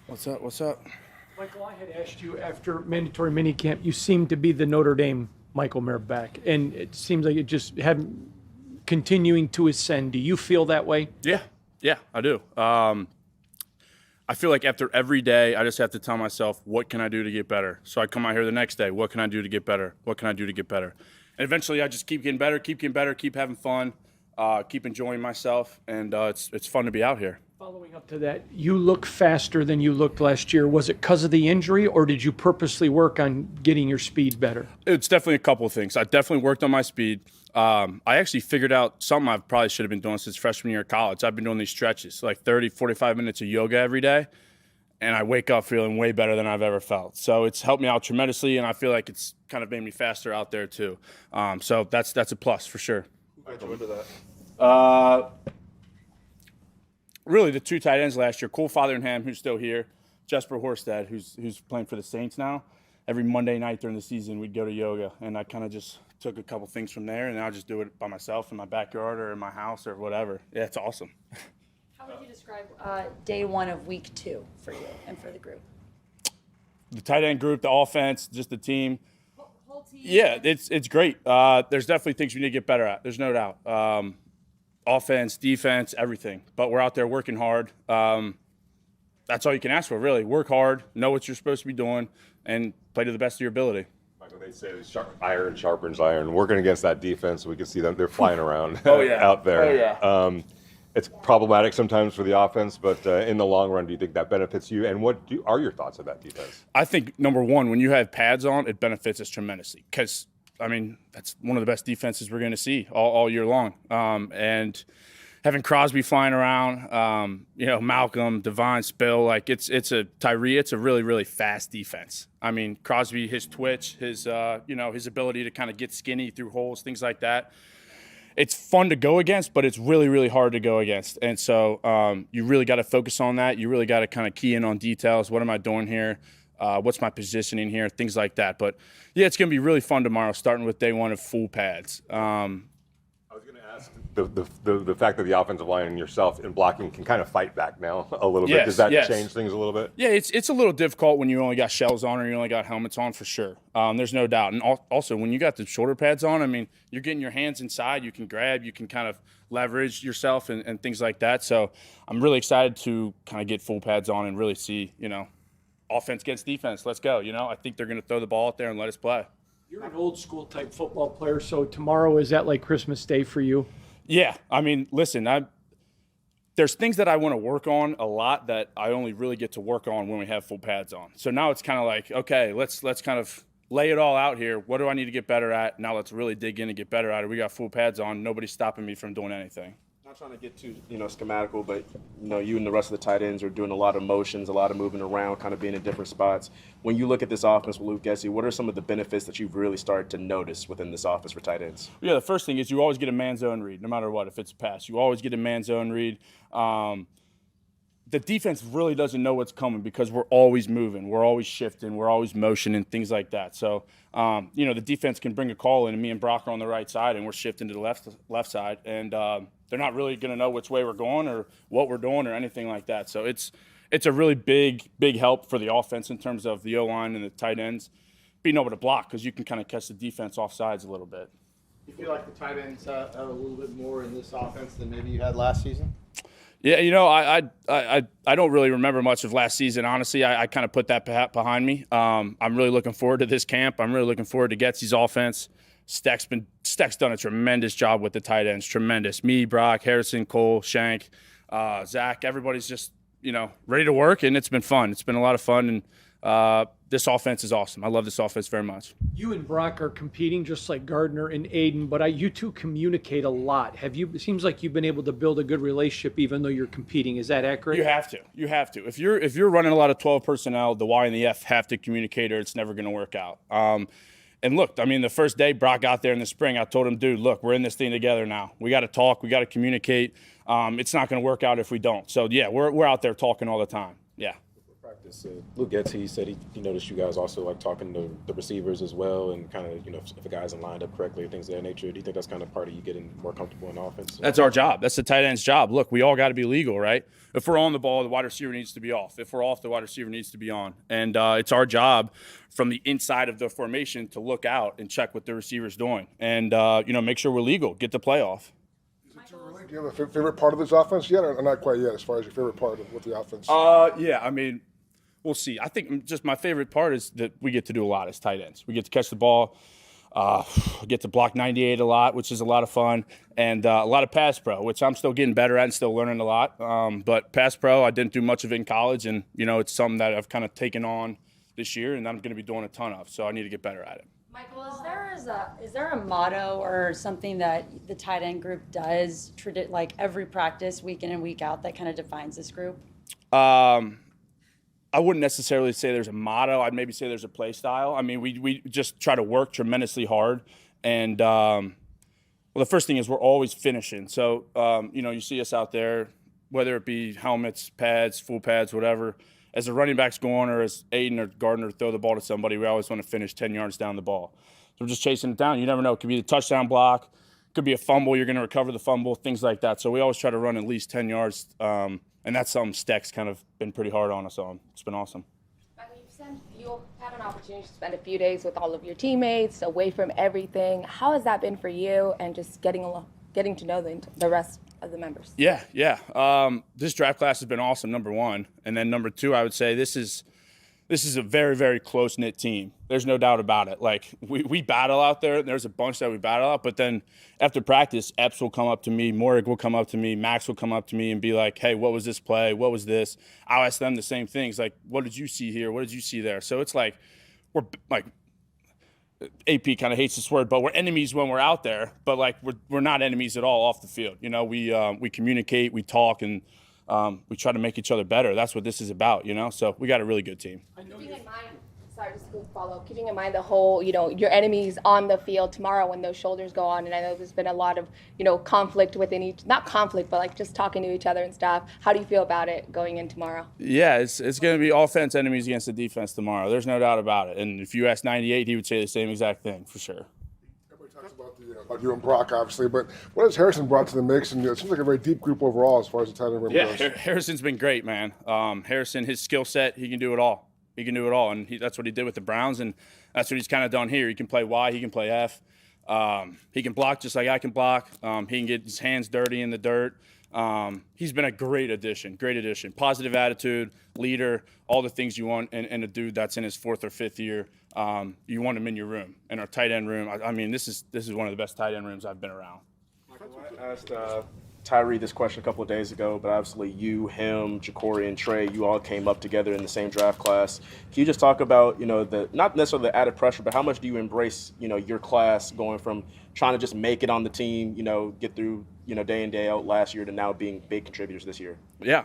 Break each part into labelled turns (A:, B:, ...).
A: What's up? What's up?
B: Michael, I had asked you after mandatory minicamp, you seemed to be the Notre Dame Michael Mayer back, and it seems like it just had continuing to ascend. Do you feel that way?
A: Yeah, I do. I feel like after every day, I just have to tell myself, what can I do to get better? So I come out here the next day, what can I do to get better? What can I do to get better? And eventually I just keep getting better, keep having fun, keep enjoying myself, and it's fun to be out here.
B: Following up to that, you look faster than you looked last year. Was it because of the injury, or did you purposely work on getting your speed better?
A: It's definitely a couple of things. I definitely worked on my speed. I actually figured out something I probably should have been doing since freshman year of college. I've been doing these stretches, like 30, 45 minutes of yoga every day, and I wake up feeling way better than I've ever felt. So it's helped me out tremendously, and I feel like it's kind of made me faster out there too. So that's a plus for sure.
C: Who got you into that?
A: Really, the two tight ends last year, Cole Fotheringham, who's still here, Jesper Horsted, who's playing for the Saints now. Every Monday night during the season, we'd go to yoga, and I kind of just took a couple things from there, and I'll just do it by myself in my backyard or in my house or whatever. Yeah, it's awesome.
D: How would you describe day one of week 2 for you and for the group?
A: The tight end group, the offense, just the team.
D: Whole team?
A: Yeah, it's great. There's definitely things we need to get better at. There's no doubt. Offense, defense, everything. But we're out there working hard. That's all you can ask for, really. Work hard, know what you're supposed to be doing, and play to the best of your ability.
C: Michael, they say iron sharpens iron. Working against that defense, we can see them. They're flying around
A: Oh, yeah.
C: out there.
A: Oh, yeah.
C: It's problematic sometimes for the offense, but in the long run, do you think that benefits you? And what are your thoughts of that defense?
A: I think, number one, when you have pads on, it benefits us tremendously because, I mean, that's one of the best defenses we're going to see all year long. And having Crosby flying around, Malcolm, Devine, Spill, like it's a Tyree. It's a really, really fast defense. I mean, Crosby, his twitch, his ability to kind of get skinny through holes, things like that. It's fun to go against, but it's really, really hard to go against. And so you really got to focus on that. You really got to kind of key in on details. What am I doing here? What's my positioning here? Things like that. But, yeah, it's going to be really fun tomorrow, starting with day one of full pads.
C: I was going to ask the fact that the offensive line and yourself in blocking can kind of fight back now a little bit. Does that change things a little bit?
A: Yeah, it's a little difficult when you only got shells on or you only got helmets on for sure. There's no doubt. And also, when you got the shoulder pads on, I mean, you're getting your hands inside. You can grab. You can kind of leverage yourself and things like that. So I'm really excited to kind of get full pads on and really see, offense against defense. Let's go. I think they're going to throw the ball out there and let us play.
B: You're an old school type football player, so tomorrow, is that like Christmas Day for you?
A: Yeah, I mean, listen, there's things that I want to work on a lot that I only really get to work on when we have full pads on. So now it's kind of like, okay, let's kind of lay it all out here. What do I need to get better at? Now let's really dig in and get better at it. We got full pads on. Nobody's stopping me from doing anything.
E: Not trying to get too, schematical, but you and the rest of the tight ends are doing a lot of motions, a lot of moving around, kind of being in different spots. When you look at this offense with Luke Getsy, what are some of the benefits that you've really started to notice within this offense for tight ends?
A: Yeah, the first thing is you always get a man zone read, no matter what. If it's a pass, you always get a man zone read. The defense really doesn't know what's coming because we're always moving, we're always shifting, we're always motioning, things like that. So, the defense can bring a call in, and me and Brock are on the right side, and we're shifting to the left side, and they're not really going to know which way we're going or what we're doing or anything like that. So it's a really big help for the offense in terms of the O-line and the tight ends being able to block because you can kind of catch the defense off sides a little bit.
F: You feel like the tight ends have a little bit more in this offense than maybe you had last season?
A: Yeah, I don't really remember much of last season, honestly. I kind of put that behind me. I'm really looking forward to this camp. I'm really looking forward to Getsy's offense. Steck's done a tremendous job with the tight ends, tremendous. Me, Brock, Harrison, Cole, Shank, Zach, everybody's just, ready to work, and it's been fun. It's been a lot of fun, and this offense is awesome. I love this offense very much.
B: You and Brock are competing just like Gardner and Aiden, but you two communicate a lot. It seems like you've been able to build a good relationship even though you're competing. Is that accurate?
A: You have to. If you're running a lot of 12 personnel, the Y and the F have to communicate or it's never going to work out. And look, I mean, the first day Brock got there in the spring, I told him, dude, look, we're in this thing together now. We got to talk. We got to communicate. It's not going to work out if we don't. So, yeah, we're out there talking all the time. Yeah.
C: Practice
G: practice. Luke Getzey said he noticed you guys also like talking to the receivers as well, and kind of if a guy's lined up correctly, things of that nature. Do you think that's kind of part of you getting more comfortable in offense?
A: That's our job. That's the tight end's job. Look, we all got to be legal, right? If we're on the ball, the wide receiver needs to be off. If we're off, the wide receiver needs to be on. And it's our job from the inside of the formation to look out and check what the receiver's doing, and make sure we're legal, get the play off.
H: Do you have a favorite part of this offense yet, or not quite yet, as far as your favorite part of what the offense?
A: Yeah, I mean, we'll see. I think just my favorite part is that we get to do a lot as tight ends. We get to catch the ball, get to block 98 a lot, which is a lot of fun, and a lot of pass pro, which I'm still getting better at and still learning a lot. But pass pro, I didn't do much of it in college, and, it's something that I've kind of taken on this year, and I'm going to be doing a ton of, so I need to get better at it.
D: Michael, is there a motto or something that the tight end group does, like every practice, week in and week out, that kind of defines this group?
A: I wouldn't necessarily say there's a motto. I'd maybe say there's a play style. I mean, we just try to work tremendously hard. And, the first thing is we're always finishing. So, you see us out there, whether it be helmets, pads, full pads, whatever. As the running back's going or as Aiden or Gardner throw the ball to somebody, we always want to finish 10 yards down the ball. So we're just chasing it down. You never know. It could be the touchdown block. It could be a fumble. You're going to recover the fumble, things like that. So we always try to run at least 10 yards. And that's something Steck's kind of been pretty hard on us on. It's been awesome.
I: You'll have an opportunity to spend a few days with all of your teammates, away from everything. How has that been for you, and just getting to know the rest of the members?
A: Yeah. This draft class has been awesome, number one. And then number two, I would say this is a very, very close-knit team. There's no doubt about it. Like, we battle out there. There's a bunch that we battle out. But then after practice, Epps will come up to me, Morig will come up to me, Max will come up to me and be like, hey, what was this play? What was this? I'll ask them the same things. Like, what did you see here? What did you see there? So it's like we're like – AP kind of hates this word, but we're enemies when we're out there. But like we're not enemies at all off the field. We communicate, we talk, and we try to make each other better. That's what this is about. So we got a really good team.
I: Keeping in mind, sorry, just a quick follow-up. Keeping in mind the whole, your enemies on the field tomorrow when those shoulders go on, and I know there's been a lot of, conflict within not conflict, but like just talking to each other and stuff. How do you feel about it going in tomorrow?
A: Yeah, it's going to be offense enemies against the defense tomorrow. There's no doubt about it. And if you ask 98, he would say the same exact thing for sure.
H: Everybody talks about you and Brock, obviously, but what has Harrison brought to the mix? And it seems like a very deep group overall as far as the tight end room goes.
A: Yeah, Harrison's been great, man. Harrison, his skill set, he can do it all. He can do it all, and that's what he did with the Browns, and that's what he's kind of done here. He can play Y, he can play F. He can block just like I can block. He can get his hands dirty in the dirt. He's been a great addition. Positive attitude, leader, all the things you want in a dude that's in his fourth or fifth year. You want him in your room, in our tight end room. I mean, this is one of the best tight end rooms I've been around.
E: I asked Tyree this question a couple of days ago, but obviously you, him, Jakorian, Trey, you all came up together in the same draft class. Can you just talk about, the not necessarily the added pressure, but how much do you embrace, your class going from trying to just make it on the team, get through, day in, day out last year to now being big contributors this year?
A: Yeah.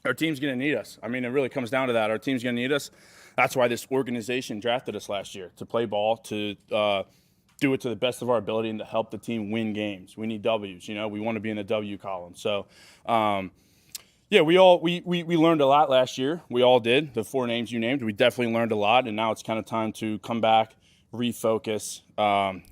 A: Our team's going to need us. I mean, it really comes down to that. Our team's going to need us. That's why this organization drafted us last year, to play ball, to do it to the best of our ability and to help the team win games. We need W's, we want to be in the W column. So, we learned a lot last year. We all did. The four names you named, we definitely learned a lot, and now it's kind of time to come back, refocus,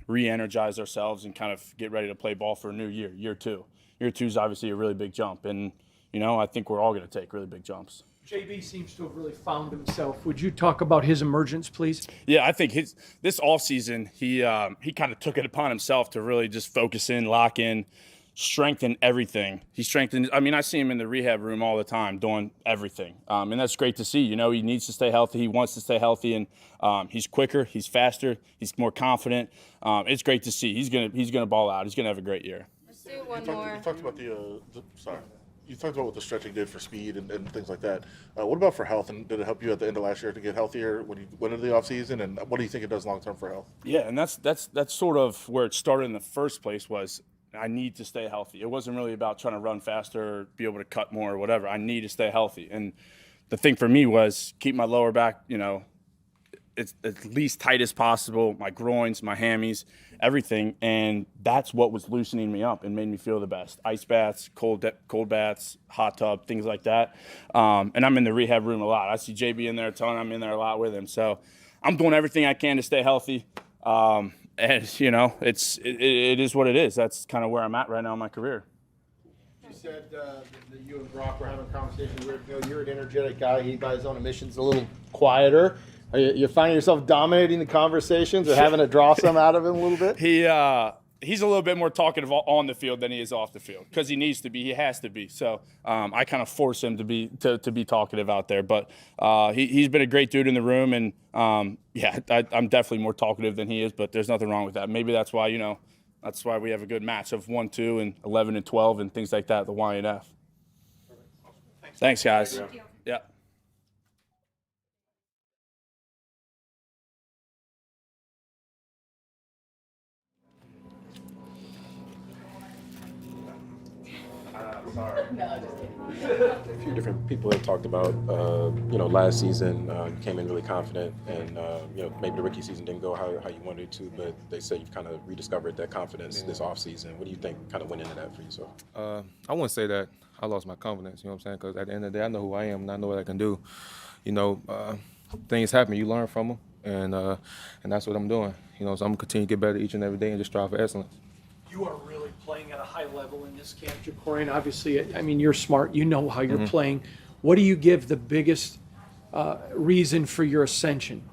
A: re-energize ourselves, and kind of get ready to play ball for a new year, year two. Year two is obviously a really big jump, and, I think we're all going to take really big jumps.
B: JB seems to have really found himself. Would you talk about his emergence, please?
A: Yeah, I think this offseason, he kind of took it upon himself to really just focus in, lock in, strengthen everything. He strengthened. I mean, I see him in the rehab room all the time doing everything, and that's great to see. He needs to stay healthy. He wants to stay healthy, and he's quicker, he's faster, he's more confident. It's great to see. He's gonna ball out. He's gonna have a great year.
I: Let's do one more.
J: You talked about you talked about what the stretching did for speed and things like that. What about for health? And did it help you at the end of last year to get healthier when you went into the offseason? And what do you think it does long term for health?
A: Yeah, and that's sort of where it started in the first place. Was I need to stay healthy. It wasn't really about trying to run faster or be able to cut more or whatever. I need to stay healthy. And the thing for me was keep my lower back, it's at least tight as possible, my groins, my hammies, everything. And that's what was loosening me up and made me feel the best. Ice baths, cold baths, hot tub, things like that. And I'm in the rehab room a lot. I see JB in there, Tony, I'm in there a lot with him. So I'm doing everything I can to stay healthy. And, you know, it is what it is. That's kind of where I'm at right now in my career.
F: You said that you and Brock were having a conversation. You're an energetic guy. He, by his own admissions, a little quieter. Are you finding yourself dominating the conversations or having to draw some out of him a little bit?
A: He's a little bit more talkative on the field than he is off the field because he needs to be. He has to be. So I kind of force him to be talkative out there. But he's been a great dude in the room, and yeah, I'm definitely more talkative than he is. But there's nothing wrong with that. Maybe that's why we have a good match of 1-2 and 11 and 12 and things like that. The YNF. Thanks, guys.
D: Thank you.
A: Yeah.
G: A few different people have talked about, last season you came in really confident, and maybe the rookie season didn't go how you wanted it to, but they say you've kind of rediscovered that confidence this offseason. What do you think kind of went into that for yourself?
K: I wouldn't say that I lost my confidence. You know what I'm saying? Because at the end of the day, I know who I am and I know what I can do. Things happen, you learn from them, and that's what I'm doing. So I'm gonna continue to get better each and every day and just strive for excellence.
B: You are really playing at a high level in this camp, Jakorian. Obviously, I mean, you're smart. You know how you're playing. What do you give the biggest reason for your ascension?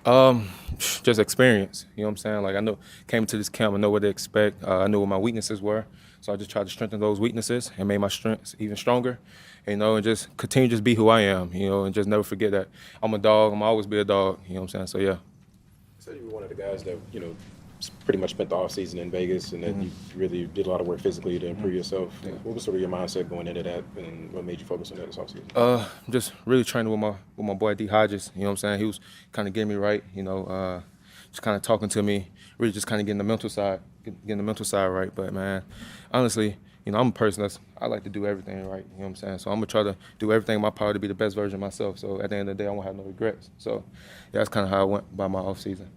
K: Just experience. You know what I'm saying? Like, I know, came into this camp, I know what to expect. I knew what my weaknesses were. So I just tried to strengthen those weaknesses and made my strengths even stronger. And just continue to just be who I am, and just never forget that I'm a dog. I'm always be a dog. You know what I'm saying? So, yeah.
G: So you were one of the guys that, pretty much spent the offseason in Vegas, and then you really did a lot of work physically to improve yourself. Yeah. What was sort of your mindset going into that, and what made you focus on that this offseason?
K: Just really training with my boy D Hodges. You know what I'm saying? He was kind of getting me right. Just kind of talking to me, really just kind of getting the mental side right. But man, honestly, I'm a person I like to do everything right. You know what I'm saying? So I'm gonna try to do everything in my power to be the best version of myself. So at the end of the day, I won't have no regrets. So yeah, that's kind of how I went by my offseason.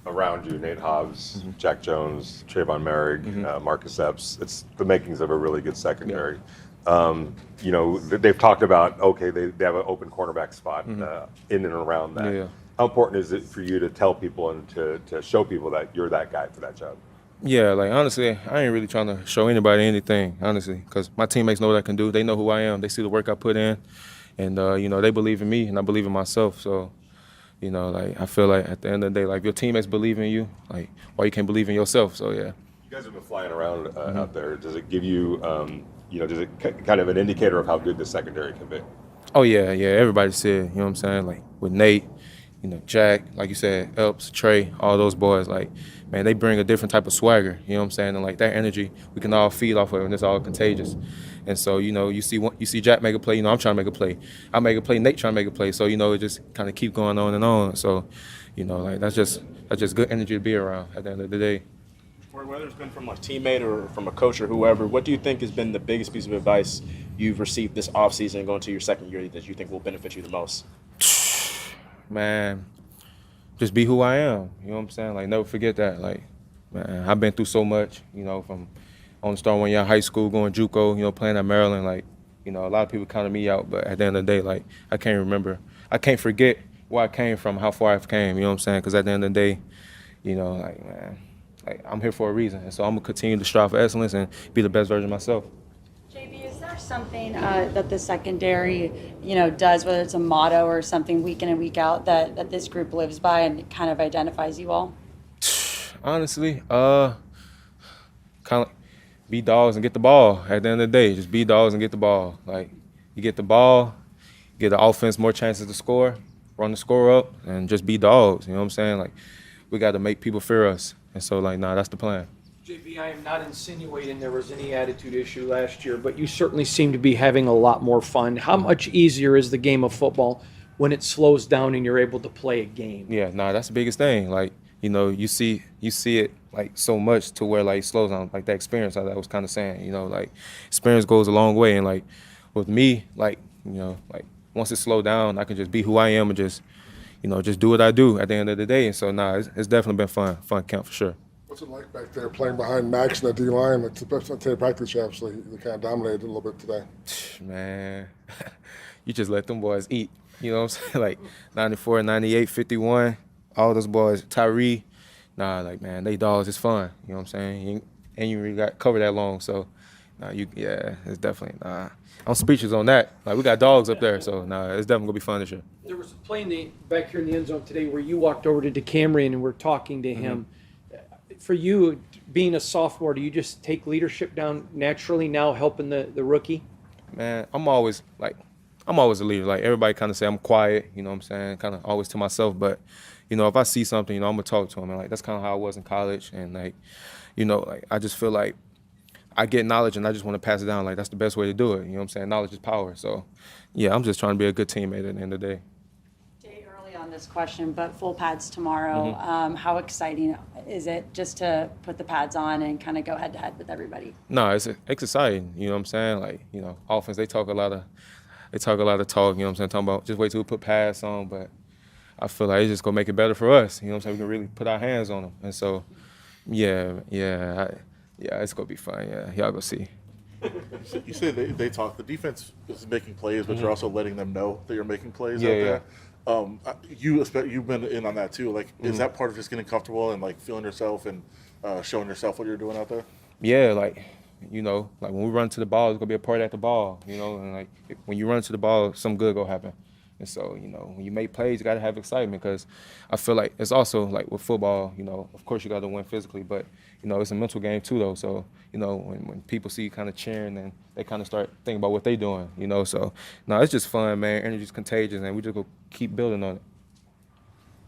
C: Around you, Nate Hobbs, Jack Jones, Trayvon Merrick, Marcus Epps. It's the makings of a really good secondary. Yeah. They've talked about, they have an open cornerback spot in and around that.
K: Yeah.
C: How important is it for you to tell people and to show people that you're that guy for that job?
K: Yeah, like, honestly, I ain't really trying to show anybody anything, honestly, because my teammates know what I can do. They know who I am. They see the work I put in, and, they believe in me, and I believe in myself. So, I feel like at the end of the day, like, your teammates believe in you, like, why you can't believe in yourself? So, yeah.
C: You guys have been flying around out there. Does it give you, does it kind of an indicator of how good the secondary can be?
K: Oh, yeah, everybody said, you know what I'm saying? Like, with Nate, Jack, like you said, Elps, Trey, all those boys, like, man, they bring a different type of swagger, you know what I'm saying? And, like, that energy, we can all feed off of it, and it's all contagious. And so, you see Jack make a play, I'm trying to make a play. I make a play, Nate trying to make a play. So, it just kind of keep going on and on. So, like, that's just good energy to be around at the end of the day.
E: Whether it's been from a teammate or from a coach or whoever, what do you think has been the biggest piece of advice you've received this offseason going to your second year that you think will benefit you the most?
K: Man, just be who I am. You know what I'm saying? Like, never forget that. Like, man, I've been through so much, from on the start 1 year in high school, going JUCO, playing at Maryland. Like, a lot of people counted me out, but at the end of the day, like, I can't forget where I came from, how far I've came, you know what I'm saying? Because at the end of the day, man, like, I'm here for a reason. And so I'm going to continue to strive for excellence and be the best version of myself.
D: JB, is there something that the secondary, does, whether it's a motto or something week in and week out that this group lives by and kind of identifies you all?
K: Honestly, kind of be dogs and get the ball. At the end of the day, just be dogs and get the ball. Like, you get the ball, get the offense more chances to score, run the score up, and just be dogs. You know what I'm saying? Like, we got to make people fear us. And so, like, that's the plan.
B: JB, I am not insinuating there was any attitude issue last year, but you certainly seem to be having a lot more fun. How much easier is the game of football when it slows down and you're able to play a game?
K: Yeah, that's the biggest thing. Like, you see it, like, so much to where, like, it slows down. Like, that experience, like I was kind of saying, like, experience goes a long way. And, like, with me, like, like, once it slowed down, I can just be who I am and just, just do what I do at the end of the day. And so, it's definitely been fun camp for sure.
H: What's it like back there playing behind Max and the D line? It's the best day of practice, obviously. They kind of dominated a little bit today.
K: Man, you just let them boys eat. You know what I'm saying? Like 94, 98, 51, all those boys, Tyree. Man, they dogs. It's fun. You know what I'm saying? And you really got covered that long. So, it's definitely, I'm speechless on that. Like, we got dogs up there. So, it's definitely going to be fun this year.
B: There was a play back here in the end zone today where you walked over to Decamerion and were talking to him. For you, being a sophomore, do you just take leadership down naturally now, helping the rookie?
K: Man, I'm always a leader. Like, everybody kind of say I'm quiet, you know what I'm saying, kind of always to myself. But, if I see something, I'm going to talk to him. And, that's kind of how I was in college. And, I just feel like I get knowledge and I just want to pass it down. Like, that's the best way to do it. You know what I'm saying? Knowledge is power. So, yeah, I'm just trying to be a good teammate at the end of the day.
D: Jay, early on this question, but full pads tomorrow. How exciting is it just to put the pads on and kind of go head to head with everybody?
K: No, it's exciting. You know what I'm saying? Offense, they talk a lot of talk, you know what I'm saying, talking about just wait till we put pads on, but I feel like it's just gonna make it better for us. You know what I'm saying? We can really put our hands on them. And so, it's gonna be fun. Yeah, y'all go see.
J: You say they talk. The defense is making plays, but you're also letting them know that you're making plays out
K: Yeah.
J: there. You've been in on that too. Like, is that part of just getting comfortable and feeling yourself and showing yourself what you're doing out there?
K: Yeah, when we run to the ball, it's gonna be a part at the ball, and when you run to the ball, something good gonna happen. And so, when you make plays, you gotta have excitement because I feel like it's also like with football, of course you gotta win physically, but it's a mental game too though. So, when people see you kind of cheering, then they kind of start thinking about what they doing, So, it's just fun, man. Energy's contagious, and we just go keep building on it.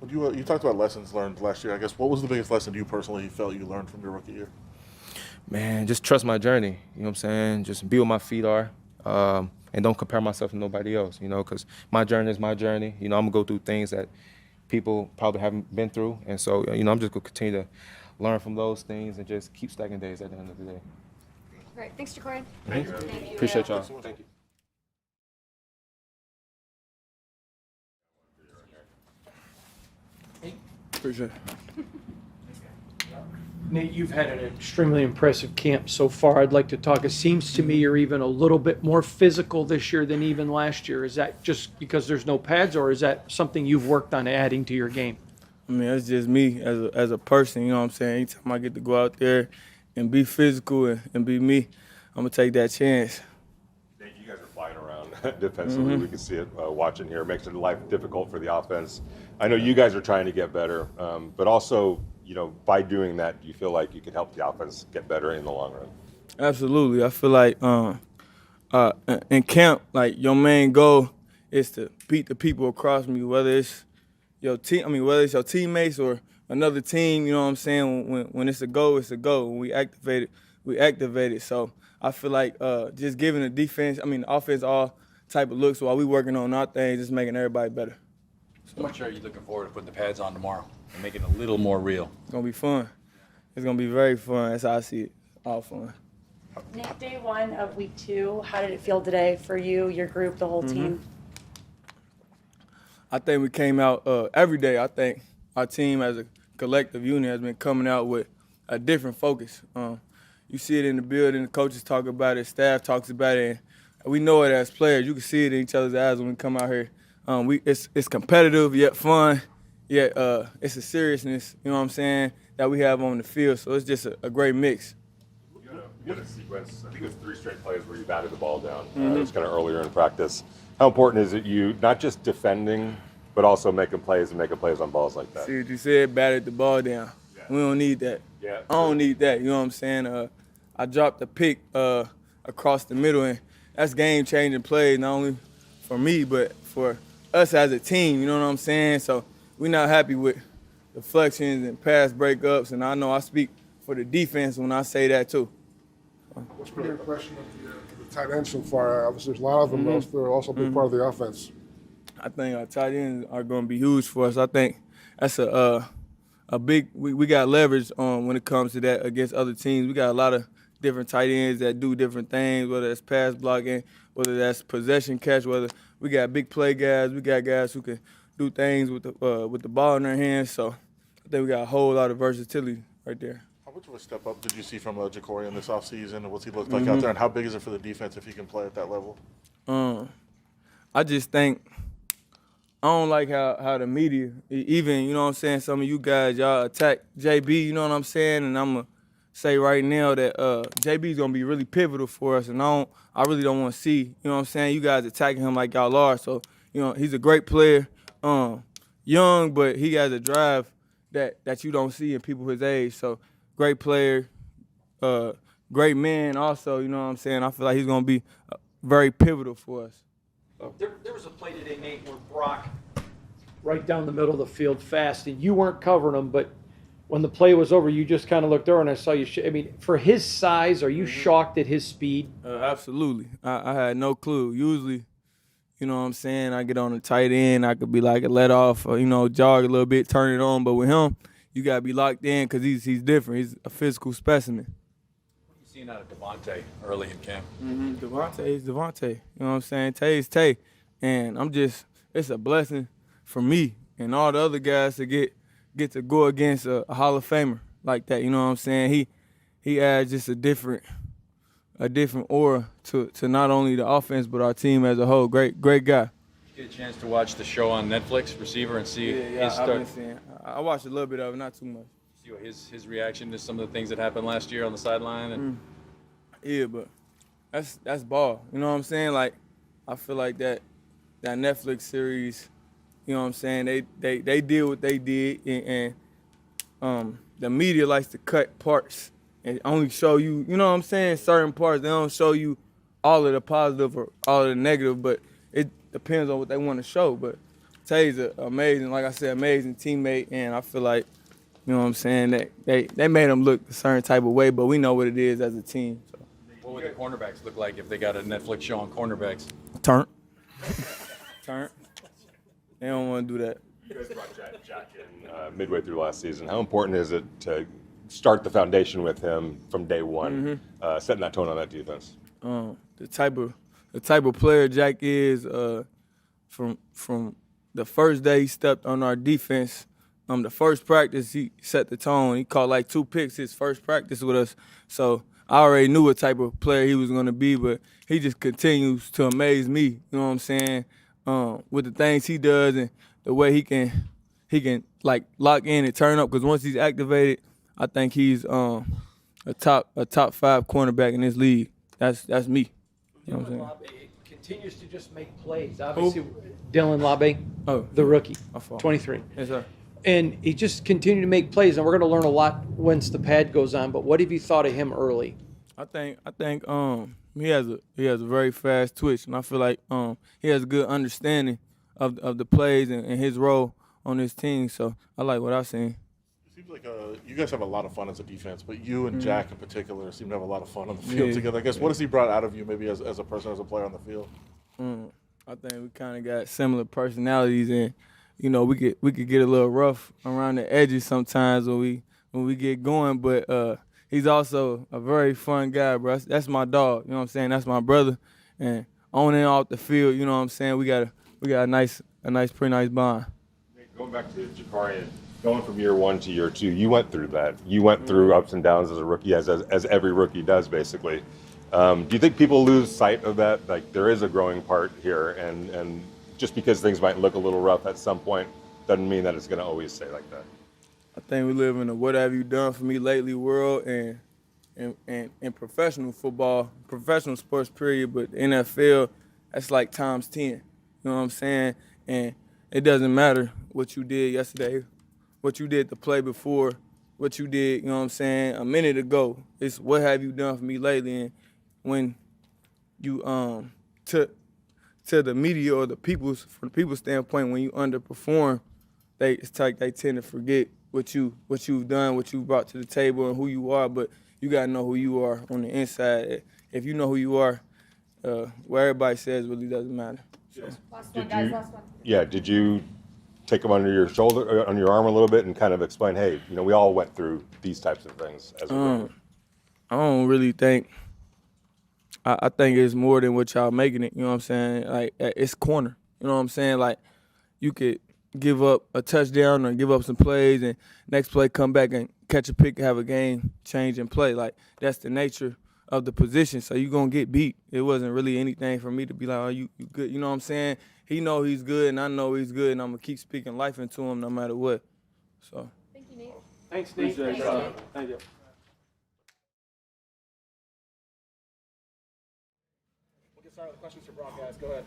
J: Well, you talked about lessons learned last year. I guess what was the biggest lesson you personally felt you learned from your rookie year?
K: Man, just trust my journey, you know what I'm saying? Just be where my feet are, and don't compare myself to nobody else, because my journey is my journey. I'm going to go through things that people probably haven't been through. And so, I'm just going to continue to learn from those things and just keep stacking days at the end of the day.
I: All right, thanks, Jakorian.
K: Thank you. Appreciate y'all. Thank you.
L: Appreciate it.
B: Nate, you've had an extremely impressive camp so far. I'd like to talk. It seems to me you're even a little bit more physical this year than even last year. Is that just because there's no pads, or is that something you've worked on adding to your game?
L: I mean, that's just me as a person, you know what I'm saying? Anytime I get to go out there and be physical and be me, I'm going to take that chance.
C: Nate, you guys are flying around defensively. We can see it watching here. It makes it life difficult for the offense. I know you guys are trying to get better, but also, by doing that, do you feel like you can help the offense get better in the long run?
L: Absolutely. I feel like in camp, your main goal is to beat the people across me, whether it's your teammates or another team. You know what I'm saying? When it's a goal, it's a goal. When we activate it. So I feel like just giving the offense all type of looks while we working on our things, just making everybody better.
M: How much are you looking forward to putting the pads on tomorrow and make it a little more real?
L: It's gonna be fun. It's gonna be very fun. That's how I see it. All fun.
D: Nate, day one of week 2, how did it feel today for you, your group, the whole team?
L: I think we came out every day. I think our team as a collective unit has been coming out with a different focus. You see it in the building, the coaches talk about it, staff talks about it, and we know it as players. You can see it in each other's eyes when we come out here. It's competitive yet fun, yet it's a seriousness, you know what I'm saying, that we have on the field. So it's just a great mix.
C: You had a sequence, I think it was 3 straight plays where you batted the ball down. It was kind of earlier in practice. How important is it you not just defending, but also making plays on balls like that?
L: See what you said, batted the ball down. Yeah. We don't need that.
C: Yeah.
L: I don't need that, you know what I'm saying? I dropped a pick across the middle, and that's game-changing play, not only for me, but for us as a team, you know what I'm saying? So we're not happy with deflections and pass breakups, and I know I speak for the defense when I say that too.
H: What's been your impression of the tight ends so far? Obviously, there's a lot of them, but they're also a big part of the offense.
L: I think our tight ends are going to be huge for us. I think that's a big – we got leverage when it comes to that against other teams. We got a lot of different tight ends that do different things, whether it's pass blocking, whether that's possession catch, whether we got big play guys, we got guys who can do things with the ball in their hands. So I think we got a whole lot of versatility right there.
J: How much of a step up did you see from Jakorian this offseason, and what's he looked like out there, and how big is it for the defense if he can play at that level?
L: I just think I don't like how the media, even, you know what I'm saying, some of you guys, y'all attack JB, you know what I'm saying, and I'm going to say right now that JB's going to be really pivotal for us, and I really don't want to see, you know what I'm saying, you guys attacking him like y'all are. So, you know, he's a great player, young, but he has a drive that you don't see in people his age. So, great player, great man also, you know what I'm saying. I feel like he's going to be very pivotal for us.
B: There was a play today, Nate, where Brock right down the middle of the field fast, and you weren't covering him, but when the play was over, you just kind of looked over and I saw you. I mean, for his size, are you shocked at his speed?
L: Absolutely. I had no clue. Usually, you know what I'm saying, I get on the tight end, I could be like a let off or, you know, jog a little bit, turn it on. But with him, you got to be locked in because he's different. He's a physical specimen.
M: Seeing out of Devontae early in camp.
L: Devontae is Devontae. You know what I'm saying? Tay is Tay. And it's a blessing for me and all the other guys to get to go against a Hall of Famer like that. You know what I'm saying? He adds just a different aura to not only the offense but our team as a whole. Great guy.
M: Get a chance to watch the show on Netflix, Receiver, and see his start.
L: I've been seeing. I watched a little bit of it, not too much.
M: See what his reaction to some of the things that happened last year on the sideline. And
L: Yeah, but that's ball. You know what I'm saying? Like, I feel like that Netflix series, you know what I'm saying, they did what they did, and the media likes to cut parts and only show you, you know what I'm saying, certain parts. They don't show you all of the positive or all of the negative, but it depends on what they want to show. But Tay's amazing, like I said, amazing teammate, and I feel like, you know what I'm saying, that they made him look a certain type of way, but we know what it is as a team. So.
M: what would the cornerbacks look like if they got a Netflix show on cornerbacks?
L: Turn. They don't want to do that.
C: You guys brought Jack in midway through last season. How important is it to start the foundation with him from day one, setting that tone on that defense?
L: The type of player Jack is, from the first day he stepped on our defense, the first practice he set the tone. He caught like 2 picks his first practice with us. So I already knew what type of player he was going to be, but he just continues to amaze me. You know what I'm saying? With the things he does and the way he can like lock in and turn up. Because once he's activated, I think he's a top 5 cornerback in this league. That's me. You know what I'm saying?
B: Continues to just make plays. Obviously, Dylan Labe, the rookie, 23.
L: Yes, sir.
B: And he just continued to make plays, and we're going to learn a lot once the pad goes on. But what have you thought of him early?
L: I think he has a very fast twitch, and I feel like he has a good understanding of the plays and his role on this team. So I like what I've seen.
J: It seems like you guys have a lot of fun as a defense, but you and Jack in particular seem to have a lot of fun on the field together. I guess what has he brought out of you, maybe as a person, as a player on the field?
L: I think we kind of got similar personalities, and you know we could get a little rough around the edges sometimes when we get going, but he's also a very fun guy, bro. That's my dog. You know what I'm saying? That's my brother, and on and off the field, you know what I'm saying. We got a pretty nice bond.
C: Going back to Jakorian, going from year 1 to year 2, you went through that. You went through ups and downs as a rookie, as every rookie does, basically. Do you think people lose sight of that? Like, there is a growing part here, and just because things might look a little rough at some point doesn't mean that it's going to always stay like that.
L: I think we live in a what have you done for me lately world, and professional football, professional sports period, but the NFL, that's like times 10. You know what I'm saying? And it doesn't matter what you did yesterday, what you did the play before, what you did, you know what I'm saying, a minute ago. It's what have you done for me lately. And when you to the media or from the people's standpoint, when you underperform, they tend to forget what you've done, what you brought to the table, and who you are. But you gotta know who you are on the inside. If you know who you are, what everybody says really doesn't matter. So.
I: Last one, guys, last one.
C: Yeah, did you take him under your shoulder, on your arm a little bit, and kind of explain, hey, you know, we all went through these types of things as a rookie?
L: I don't really think. I think it's more than what y'all making it. You know what I'm saying? Like, it's corner. You know what I'm saying? Like, you could give up a touchdown or give up some plays, and next play come back and catch a pick, have a game change and play. Like, that's the nature of the position. So you're going to get beat. It wasn't really anything for me to be like, oh, you good. You know what I'm saying? He know he's good, and I know he's good, and I'm going to keep speaking life into him no matter what. So.
I: Thank you, Nate.
B: Thanks, Nate.
I: Thanks, Nate.
B: Thank you.
E: We'll get started with questions for Brock, guys. Go ahead.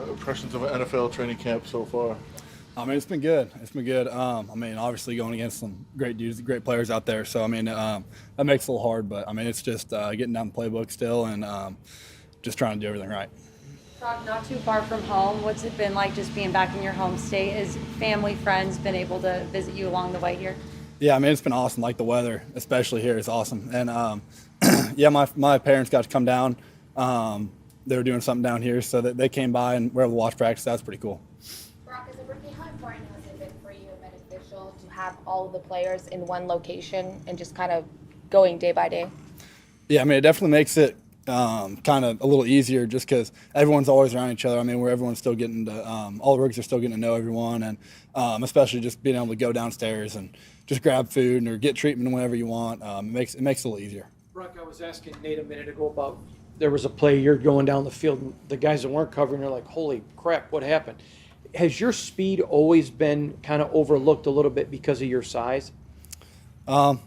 J: Impressions of an NFL training camp so far?
A: I mean, it's been good. It's been good. I mean, obviously going against some great dudes, great players out there. So, I mean, that makes it a little hard. But, I mean, it's just getting down the playbook still and just trying to do everything right.
D: Brock, not too far from home. What's it been like just being back in your home state? Has family, friends been able to visit you along the way here?
A: Yeah, I mean, it's been awesome. Like the weather, especially here, is awesome. And, yeah, my parents got to come down. They were doing something down here, so that they came by and were able to watch practice. That was pretty cool.
I: Brock, as a rookie, how important has it been for you and beneficial to have all of the players in one location and just kind of going day by day?
A: Yeah, I mean, it definitely makes it kind of a little easier just because everyone's always around each other. I mean, where everyone's still getting to, all the rookies are still getting to know everyone, and especially just being able to go downstairs and just grab food or get treatment whenever you want. It makes it a little easier.
B: Brock, I was asking Nate a minute ago about there was a play you're going down the field, and the guys that weren't covering are like, holy crap, what happened? Has your speed always been kind of overlooked a little bit because of your size?
A: I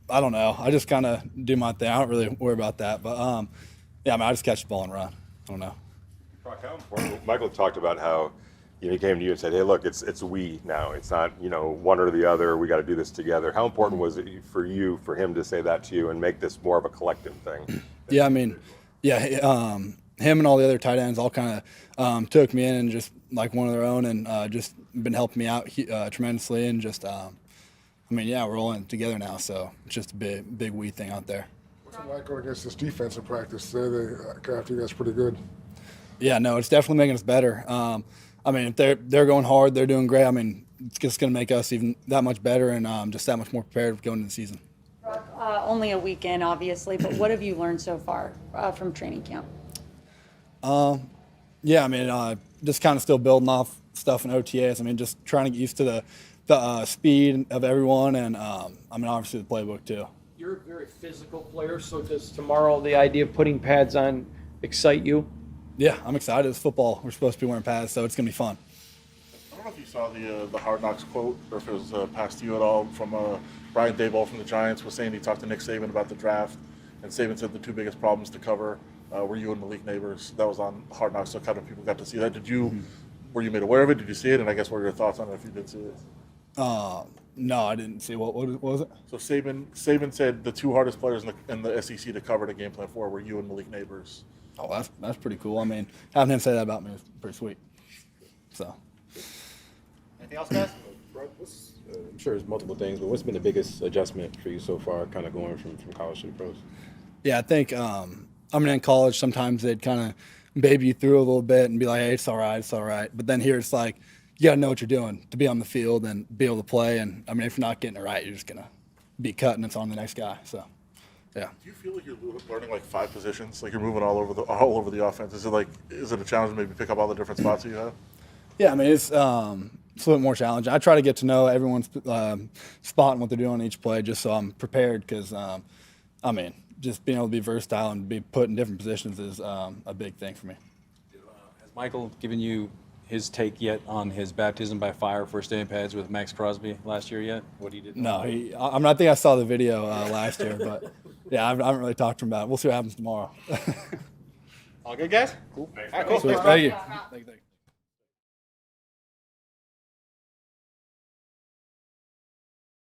A: don't know. I just kind of do my thing. I don't really worry about that. But, yeah, I mean, I just catch the ball and run. I don't know.
C: Brock, how important? Michael talked about how he came to you and said, hey, look, it's we now. It's not, one or the other. We got to do this together. How important was it for him to say that to you and make this more of a collective thing?
A: Yeah, I mean, yeah, him and all the other tight ends all kind of took me in and just like one of their own and just been helping me out tremendously and just, I mean, yeah, we're all in together now, so it's just a big we thing out there.
H: What's it like going against this defense in practice? They after you guys pretty good.
A: Yeah, no, it's definitely making us better. I mean, if they're going hard, they're doing great. I mean, it's just going to make us even that much better and just that much more prepared going into the season.
D: Only a weekend, obviously, but what have you learned so far from training camp?
A: Yeah, I mean, just kind of still building off stuff in OTAs. I mean, just trying to get used to the speed of everyone and, I mean, obviously the playbook too.
B: You're a very physical player, so does tomorrow the idea of putting pads on excite you?
A: Yeah, I'm excited. It's football. We're supposed to be wearing pads, so it's going to be fun.
J: I don't know if you saw the Hard Knocks quote or if it was passed to you at all from Brian Daboll from the Giants was saying he talked to Nick Saban about the draft, and Saban said the two biggest problems to cover were you and Malik Neighbors. That was on Hard Knocks, so kind of people got to see that. Were you made aware of it? Did you see it? And I guess what are your thoughts on it if you did see it?
A: No, I didn't see. What was it?
J: So Saban said the two hardest players in the SEC to cover the game plan for were you and Malik Neighbors.
A: Oh, that's pretty cool. I mean, having him say that about me is pretty sweet. So.
E: Anything else, guys?
G: I'm sure there's multiple things, but what's been the biggest adjustment for you so far, kind of going from college to the pros?
A: Yeah, I think, I mean, in college, sometimes they'd kind of baby you through a little bit and be like, hey, it's all right, it's all right. But then here it's like, you got to know what you're doing to be on the field and be able to play. And, I mean, if you're not getting it right, you're just going to be cut and it's on the next guy. So, yeah.
J: Do you feel like you're learning like 5 positions? Like you're moving all over the offense? Is it a challenge to maybe pick up all the different spots that you have?
A: Yeah, I mean, it's a little bit more challenging. I try to get to know everyone's spot and what they're doing on each play just so I'm prepared because, I mean, just being able to be versatile and be put in different positions is a big thing for me.
M: Has Michael given you his take yet on his baptism by fire first day in pads with Max Crosby last year yet? What he did?
A: No, I think I saw the video last year, but yeah, I haven't really talked to him about it. We'll see what happens tomorrow.
E: All good, guys? Cool. All right, cool.
A: Thank you.